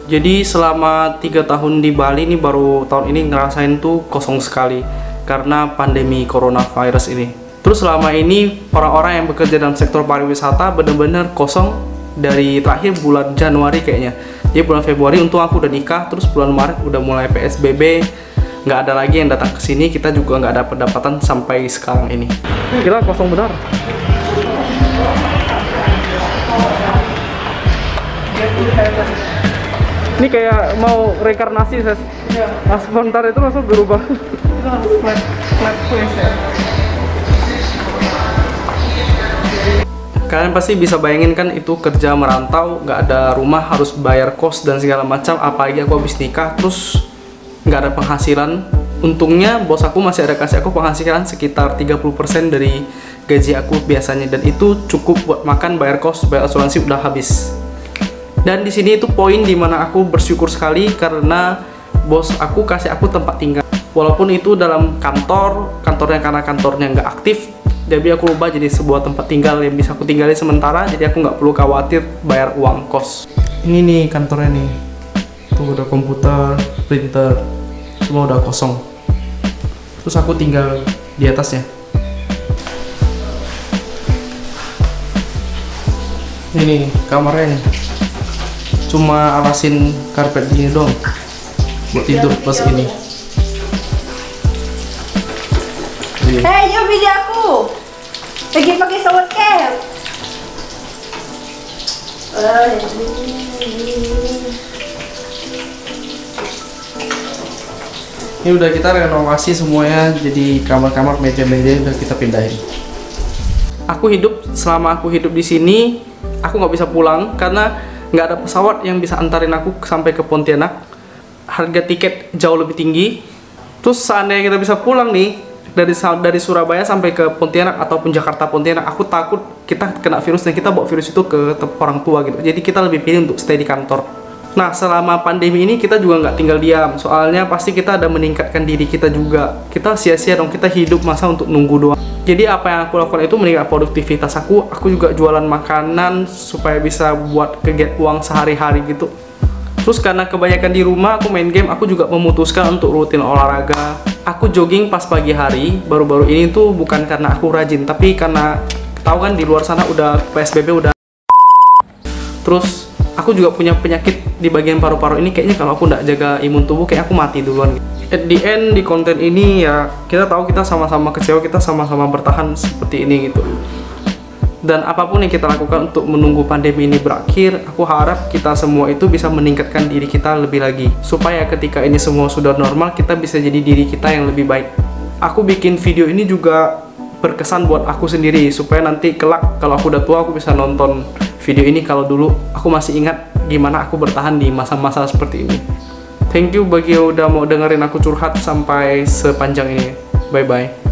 Jadi selama 3 tahun di Bali ini baru tahun ini ngerasain tuh kosong sekali karena pandemi coronavirus ini. Terus selama ini orang-orang yang bekerja dalam sektor pariwisata benar-benar kosong dari terakhir bulan Januari kayaknya. Jadi bulan Februari untung aku udah nikah, terus bulan Maret udah mulai PSBB, nggak ada lagi yang datang ke sini, kita juga nggak ada pendapatan sampai sekarang ini. Gila, kosong benar. Ini kayak mau reinkarnasi, Ses. Nah, sebentar itu langsung berubah. Itu harus flat place ya. Kalian pasti bisa bayangin kan, itu kerja merantau, nggak ada rumah, harus bayar kos dan segala macam. Apalagi aku habis nikah, terus nggak ada penghasilan. Untungnya bos aku masih ada kasih aku penghasilan sekitar 30% dari gaji aku biasanya, dan itu cukup buat makan, bayar kos, bayar asuransi, udah habis. Dan di sini itu poin dimana aku bersyukur sekali karena bos aku kasih aku tempat tinggal. Walaupun itu dalam kantornya karena kantornya nggak aktif, jadi aku ubah jadi sebuah tempat tinggal yang bisa aku tinggali sementara. Jadi aku nggak perlu khawatir bayar uang kos. Ini nih kantornya nih, tuh udah komputer, printer, semua udah kosong. Terus aku tinggal di atasnya. Ini kamarnya nih. Cuma alasin karpet gini dong buat tidur pas ini. Hei, yuk video aku lagi pakai shower cap. Ini udah kita renovasi semuanya, jadi kamar-kamar, meja-meja udah kita pindahin. Selama aku hidup di sini, aku nggak bisa pulang karena nggak ada pesawat yang bisa antarin aku sampai ke Pontianak. Harga tiket jauh lebih tinggi. Terus seandainya kita bisa pulang nih dari Surabaya sampai ke Pontianak ataupun Jakarta Pontianak, aku takut kita kena virus dan kita bawa virus itu ke orang tua gitu. Jadi kita lebih pilih untuk stay di kantor. Nah, selama pandemi ini kita juga nggak tinggal diam. Soalnya pasti kita ada meningkatkan diri kita juga. Kita sia-sia dong, kita hidup masa untuk nunggu doang. Jadi apa yang aku lakukan itu meningkat produktivitas aku. Aku juga jualan makanan supaya bisa buat kegiatan uang sehari-hari gitu. Terus karena kebanyakan di rumah aku main game, aku juga memutuskan untuk rutin olahraga. Aku jogging pas pagi hari. Baru-baru ini tuh bukan karena aku rajin, tapi karena tahu kan di luar sana udah PSBB udah. Terus aku juga punya penyakit di bagian paru-paru ini. Kayaknya kalau aku nggak jaga imun tubuh, kayak aku mati duluan gitu. At the end di konten ini ya kita tahu kita sama-sama kecewa, kita sama-sama bertahan seperti ini gitu. Dan apapun yang kita lakukan untuk menunggu pandemi ini berakhir, aku harap kita semua itu bisa meningkatkan diri kita lebih lagi, supaya ketika ini semua sudah normal, kita bisa jadi diri kita yang lebih baik. Aku bikin video ini juga berkesan buat aku sendiri, supaya nanti kelak kalau aku udah tua aku bisa nonton video ini. Kalau dulu aku masih ingat gimana aku bertahan di masa-masa seperti ini. Thank you bagi yang udah mau dengerin aku curhat sampai sepanjang ini. Bye bye.